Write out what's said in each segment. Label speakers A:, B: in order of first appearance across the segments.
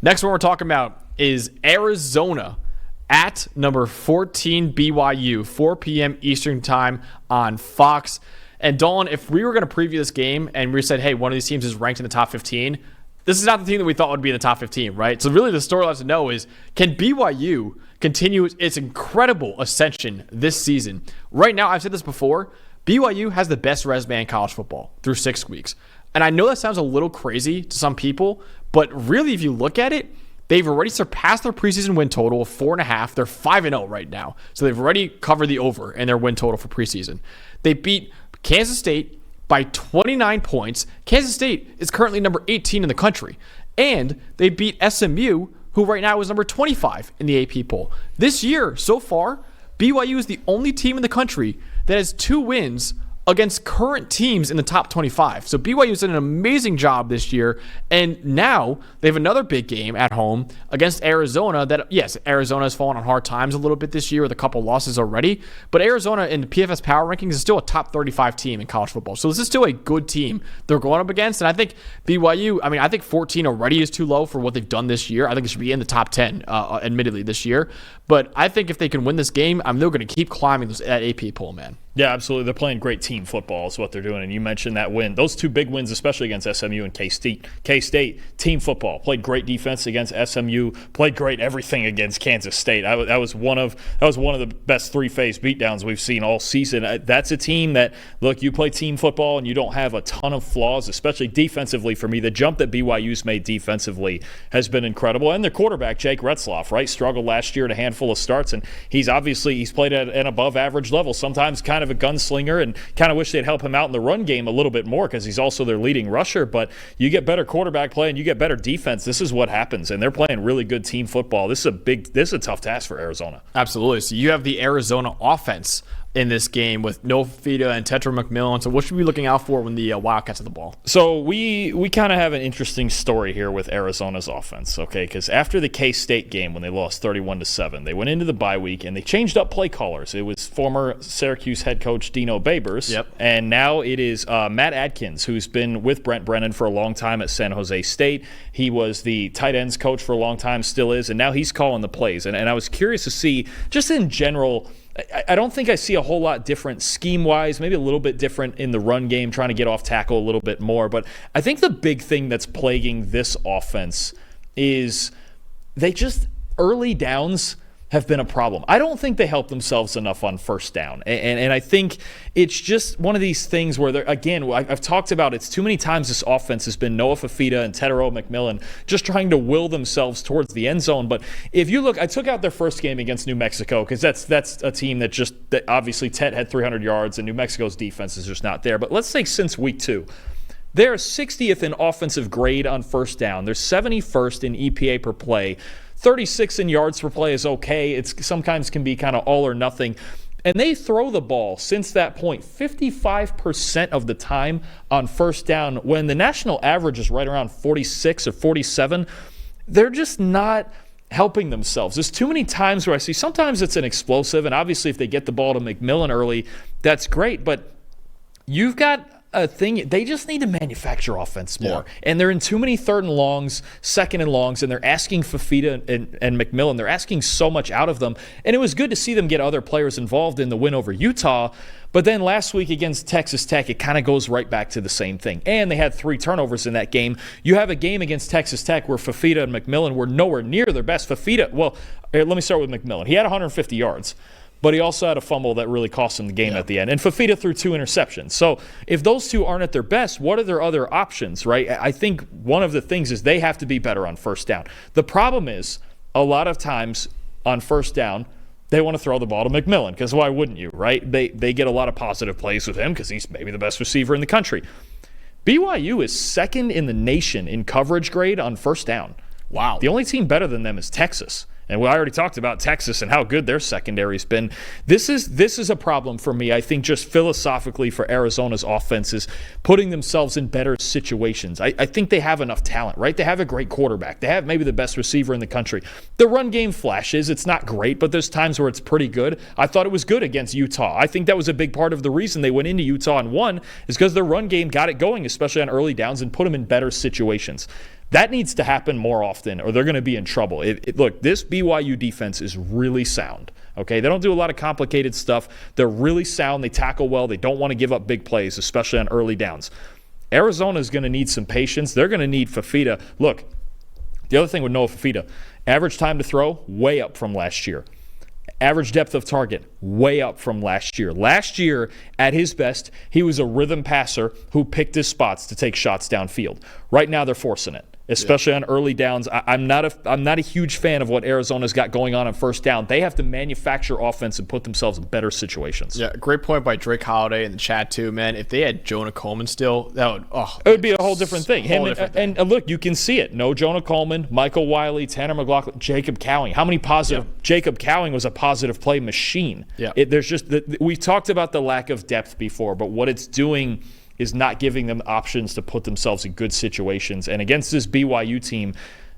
A: Next one we're talking about is Arizona at number 14 BYU, 4 p.m. Eastern time on Fox. And Dolan, if we were going to preview this game and we said, hey, one of these teams is ranked in the top 15, this is not the team that we thought would be in the top 15, right? So really the story I'd like to know is, can BYU continue its incredible ascension this season? Right now, I've said this before, BYU has the best resume in college football through 6 weeks. And I know that sounds a little crazy to some people, but really if you look at it, they've already surpassed their preseason win total of 4.5. They're 5-0 right now. So they've already covered the over in their win total for preseason. They beat Kansas State by 29 points. Kansas State is currently number 18 in the country. And they beat SMU, who right now is number 25 in the AP poll. This year, so far, BYU is the only team in the country that has 2 wins against current teams in the top 25. So BYU's done an amazing job this year, and now they have another big game at home against Arizona that, yes, Arizona has fallen on hard times a little bit this year with a couple losses already, but Arizona in the PFF power rankings is still a top 35 team in college football. So this is still a good team they're going up against, and I think BYU, I think 14 already is too low for what they've done this year. I think it should be in the top 10, admittedly, this year. But I think if they can win this game, they're going to keep climbing that AP poll, man.
B: Yeah, absolutely. They're playing great team football is what they're doing. And you mentioned that win. Those 2 big wins, especially against SMU and K-State. K-State, team football. Played great defense against SMU. Played great everything against Kansas State. That was one of the best 3-phase beatdowns we've seen all season. That's a team that, look, you play team football and you don't have a ton of flaws, especially defensively for me. The jump that BYU's made defensively has been incredible. And their quarterback, Jake Retzlaff, right, struggled last year at a handful of starts. And he's played at an above average level, sometimes kind of a gunslinger, and kind of wish they'd help him out in the run game a little bit more because he's also their leading rusher. But you get better quarterback play and you get better defense, this is what happens. And they're playing really good team football. This is a tough task for Arizona.
A: Absolutely. So you have the Arizona offense in this game with Noah Fifita and Tetra McMillan. So what should we be looking out for when the Wildcats have the ball?
B: So we kind of have an interesting story here with Arizona's offense, okay? Because after the K-State game when they lost 31-7, they went into the bye week and they changed up play callers. It was former Syracuse head coach Dino Babers, and now it is Matt Adkins, who's been with Brent Brennan for a long time at San Jose State. He was the tight ends coach for a long time, still is, and now he's calling the plays. And I was curious to see, just in general, I don't think I see a whole lot different scheme-wise, maybe a little bit different in the run game, trying to get off tackle a little bit more. But I think the big thing that's plaguing this offense is early downs have been a problem. I don't think they help themselves enough on first down. And I think it's just one of these things where, I've talked about it's too many times this offense has been Noah Fifita and Tetero McMillan just trying to will themselves towards the end zone. But if you look, I took out their first game against New Mexico because that's a team that obviously Tet had 300 yards and New Mexico's defense is just not there. But let's say since week 2, they're 60th in offensive grade on first down. They're 71st in EPA per play. 36 in yards per play is okay. It sometimes can be kind of all or nothing. And they throw the ball since that point 55% of the time on first down, when the national average is right around 46 or 47. They're just not helping themselves. There's too many times where I see sometimes it's an explosive, and obviously if they get the ball to McMillan early, that's great. But you've got a thing, they just need to manufacture offense more. Yeah. And they're in too many third and longs, second and longs, and they're asking Fifita and McMillan. They're asking so much out of them. And it was good to see them get other players involved in the win over Utah. But then last week against Texas Tech, it kind of goes right back to the same thing. And they had 3 turnovers in that game. You have a game against Texas Tech where Fifita and McMillan were nowhere near their best. Let me start with McMillan. He had 150 yards. But he also had a fumble that really cost him the game at the end. And Fifita threw 2 interceptions. So if those 2 aren't at their best, what are their other options, right? I think one of the things is they have to be better on first down. The problem is a lot of times on first down, they want to throw the ball to McMillan, because why wouldn't you, right? They get a lot of positive plays with him because he's maybe the best receiver in the country. BYU is 2nd in the nation in coverage grade on first down.
A: Wow.
B: The only team better than them is Texas. And we already talked about Texas and how good their secondary's been. This is a problem for me, I think, just philosophically for Arizona's offense, is putting themselves in better situations. I think they have enough talent, right? They have a great quarterback. They have maybe the best receiver in the country. The run game flashes. It's not great, but there's times where it's pretty good. I thought it was good against Utah. I think that was a big part of the reason they went into Utah and won, is because their run game got it going, especially on early downs, and put them in better situations. That needs to happen more often, or they're going to be in trouble. Look, this BYU defense is really sound. Okay, they don't do a lot of complicated stuff. They're really sound. They tackle well. They don't want to give up big plays, especially on early downs. Arizona is going to need some patience. They're going to need Fafita. Look, the other thing with Noah Fafita, average time to throw, way up from last year. Average depth of target, way up from last year. Last year, at his best, he was a rhythm passer who picked his spots to take shots downfield. Right now, they're forcing it, especially on early downs. I'm not a huge fan of what Arizona's got going on first down. They have to manufacture offense and put themselves in better situations.
A: Yeah, great point by Drake Holiday in the chat too, man. If they had Jonah Coleman still, that would
B: it would be a whole different thing. And look, you can see it. No Jonah Coleman, Michael Wiley, Tanner McLaughlin, Jacob Cowing. How many positive? Yeah. Jacob Cowing was a positive play machine.
A: Yeah.
B: We've talked about the lack of depth before, but what it's doing is not giving them options to put themselves in good situations. And against this BYU team,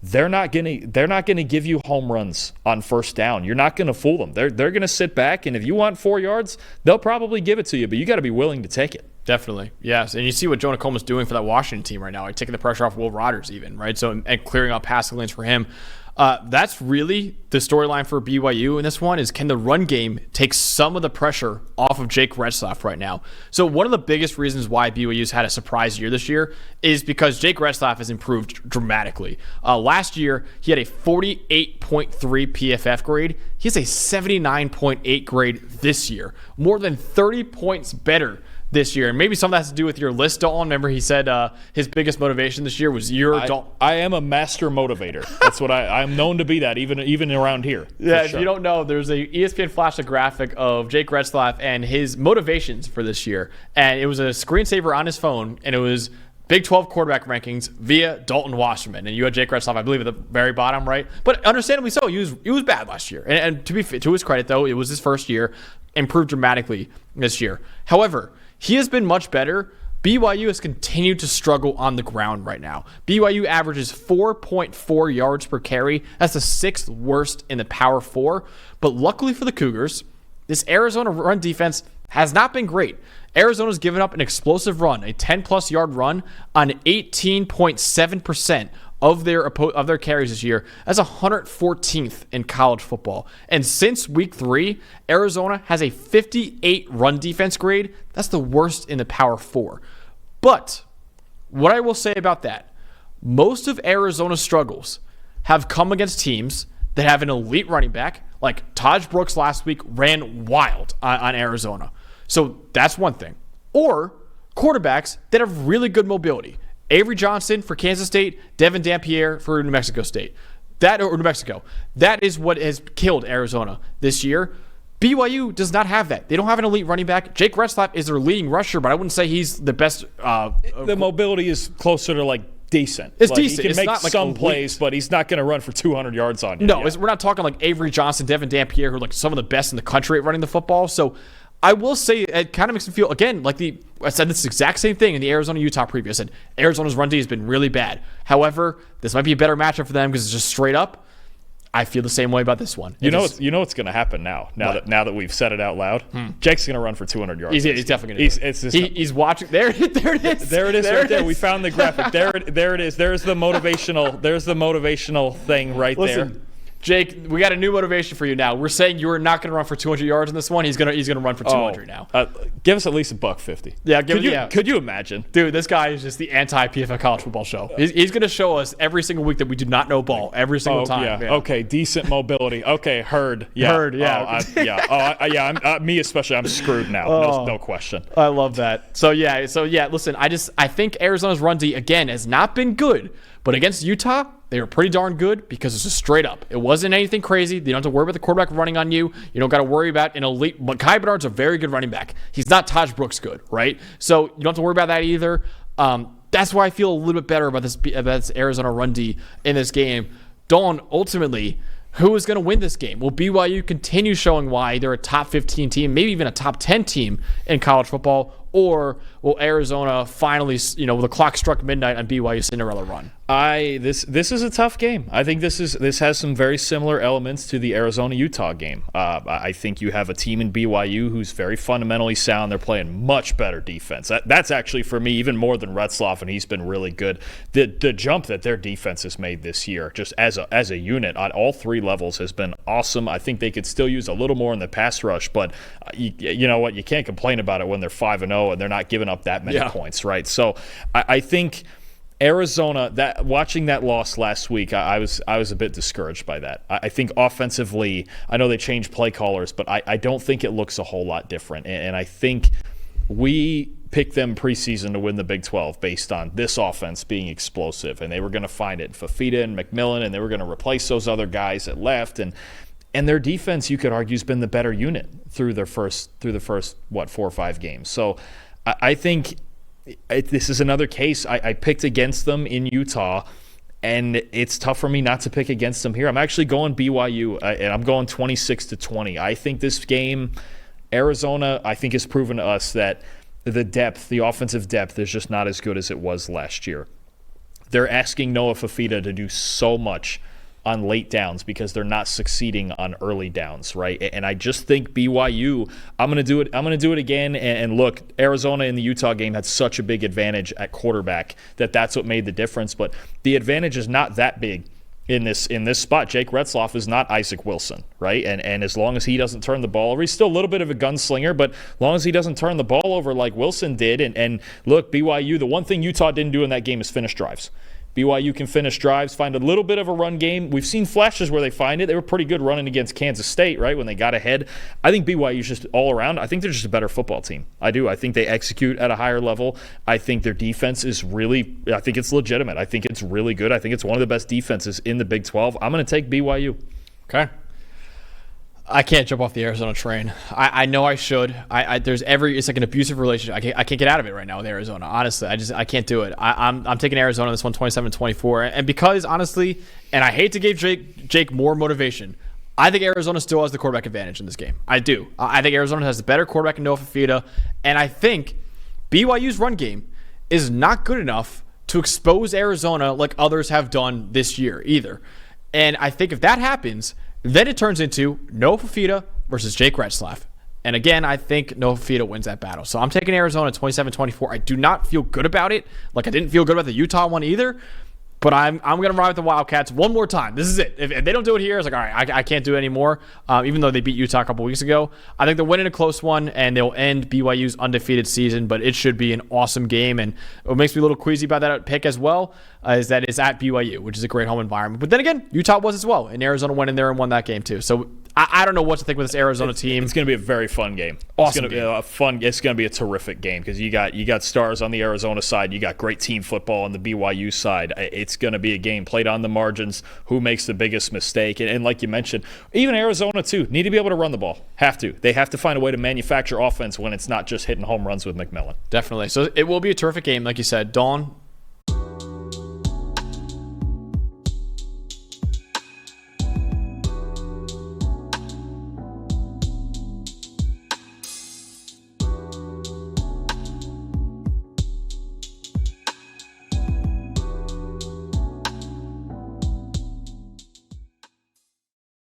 B: they're not gonna give you home runs on first down. You're not gonna fool them. They're gonna sit back, and if you want 4 yards, they'll probably give it to you, but you got to be willing to take it.
A: Definitely, yes. And you see what Jonah Coleman's doing for that Washington team right now, like taking the pressure off Will Rogers even, right? So and clearing out passing lanes for him. That's really the storyline for BYU in this one is can the run game take some of the pressure off of Jake Retzlaff right now? So one of the biggest reasons why BYU's had a surprise year this year is because Jake Retzlaff has improved dramatically. Last year, he had a 48.3 PFF grade. He has a 79.8 grade this year, more than 30 points better this year. And maybe some of that has to do with your list, Dalton. Remember he said his biggest motivation this year was Dalton.
B: I am a master motivator. That's what I'm known to be, that even around here.
A: Yeah, if you don't know, there's a ESPN flashed a graphic of Jake Retzlaff and his motivations for this year. And it was a screensaver on his phone, and it was Big 12 quarterback rankings via Dalton Wasserman. And you had Jake Retzlaff, I believe, at the very bottom, right? But understandably so, he was bad last year. And to his credit, though, it was his first year, improved dramatically this year. However, he has been much better. BYU has continued to struggle on the ground right now. BYU averages 4.4 yards per carry. That's the 6th worst in the Power 4. But luckily for the Cougars, this Arizona run defense has not been great. Arizona's given up an explosive run, a 10-plus yard run on 18.7% of their carries this year. That's 114th in college football. And since week 3, Arizona has a 58 run defense grade. That's the worst in the Power 4. But what I will say about that, most of Arizona's struggles have come against teams that have an elite running back, like Taj Brooks last week ran wild on Arizona. So that's one thing. Or quarterbacks that have really good mobility. Avery Johnson for Kansas State, Devin Dampierre for New Mexico State. New Mexico. That is what has killed Arizona this year. BYU does not have that. They don't have an elite running back. Jake Retzlaff is their leading rusher, but I wouldn't say he's the best.
B: The mobility is closer to decent.
A: It's decent.
B: He can make some
A: elite
B: plays, but he's not going to run for 200 yards on you.
A: No, we're not talking like Avery Johnson, Devin Dampierre, who are some of the best in the country at running the football. So I will say it kind of makes me feel, again, I said this exact same thing in the Arizona-Utah preview. I said Arizona's run D has been really bad. However, this might be a better matchup for them because it's just straight up. I feel the same way about this one.
B: You know what's going to happen now that we've said it out loud? Jake's going to run for 200 yards.
A: He's definitely going to. He's watching. There it is.
B: There it is right there. We found the graphic. There it is. There's the motivational thing right there.
A: Jake, we got a new motivation for you now. We're saying you're not going to run for 200 yards in this one. He's going to run for 200 now.
B: Give us at least $150.
A: Yeah,
B: could you imagine?
A: Dude, this guy is just the anti-PFF college football show. He's going to show us every single week that we do not know ball every single time.
B: Yeah. Yeah. Okay, decent mobility. Okay, Herd. Yeah.
A: Herd, yeah.
B: Me especially, I'm screwed now. No question.
A: I love that. So listen, I think Arizona's run D, again, has not been good. But against Utah, they were pretty darn good because it's just straight up. It wasn't anything crazy. You don't have to worry about the quarterback running on you. You don't got to worry about an elite. But Kai Bernard's a very good running back. He's not Taj Brooks good, right? So you don't have to worry about that either. That's why I feel a little bit better about this Arizona run D in this game. Dawn, ultimately, who is going to win this game? Will BYU continue showing why they're a top 15 team, maybe even a top 10 team in college football? or will Arizona finally, the clock struck midnight on BYU Cinderella run?
B: This is a tough game. I think this has some very similar elements to the Arizona-Utah game. I think you have a team in BYU who's very fundamentally sound. They're playing much better defense. That's actually, for me, even more than Retzlaff, and he's been really good. The jump that their defense has made this year, just as a unit on all three levels, has been awesome. I think they could still use a little more in the pass rush, but you know what? You can't complain about it when they're 5-0 and they're not giving up that many points, right? So I think Arizona, watching that loss last week, I was a bit discouraged by that. I think offensively, I know they changed play callers, but I don't think it looks a whole lot different. And I think we picked them preseason to win the Big 12 based on this offense being explosive, and they were going to find it, Fafita and McMillan, and they were going to replace those other guys that left. And their defense, you could argue, has been the better unit through the first 4 or 5 games. So I think this is another case. I picked against them in Utah, and it's tough for me not to pick against them here. I'm actually going BYU, and I'm going 26-20. I think this game, Arizona, I think has proven to us that the offensive depth is just not as good as it was last year. They're asking Noah Fafita to do so much on late downs because they're not succeeding on early downs, right? And I just think BYU, I'm going to do it again. And look, Arizona in the Utah game had such a big advantage at quarterback that's what made the difference. But the advantage is not that big in this spot. Jake Retzlaff is not Isaac Wilson, right? And as long as he doesn't turn the ball over, he's still a little bit of a gunslinger, but as long as he doesn't turn the ball over like Wilson did, and look, BYU, the one thing Utah didn't do in that game is finish drives. BYU can finish drives, find a little bit of a run game. We've seen flashes where they find it. They were pretty good running against Kansas State, right, when they got ahead. I think BYU's just all around. I think they're just a better football team. I do. I think they execute at a higher level. I think their defense is I think it's legitimate. I think it's really good. I think it's one of the best defenses in the Big 12. I'm going to take BYU.
A: Okay. I can't jump off the Arizona train. I know I should. It's like an abusive relationship. I can't get out of it right now with Arizona. Honestly, I can't do it. I'm taking Arizona this one 27-24, and because honestly, and I hate to give Jake more motivation, I think Arizona still has the quarterback advantage in this game. I do. I think Arizona has the better quarterback in Noah Fafita, and I think BYU's run game is not good enough to expose Arizona like others have done this year either. And I think if that happens, then it turns into Noah Fafita versus Jake Retzlaff. And again, I think Noah Fafita wins that battle. So I'm taking Arizona 27-24. I do not feel good about it. Like I didn't feel good about the Utah one either. But I'm going to ride with the Wildcats one more time. This is it. If they don't do it here, it's like, all right, I can't do it anymore. Even though they beat Utah a couple weeks ago. I think they're winning a close one, and they'll end BYU's undefeated season. But it should be an awesome game. And what makes me a little queasy about that pick as well is that it's at BYU, which is a great home environment. But then again, Utah was as well. And Arizona went in there and won that game too. So I don't know what to think with this Arizona team.
B: It's going to be a very fun game.
A: Awesome.
B: It's going to be a terrific game because you got stars on the Arizona side. You got great team football on the BYU side. It's going to be a game played on the margins. Who makes the biggest mistake? And like you mentioned, even Arizona too need to be able to run the ball. They have to find a way to manufacture offense when it's not just hitting home runs with McMillan.
A: Definitely. So it will be a terrific game, like you said. Dawn,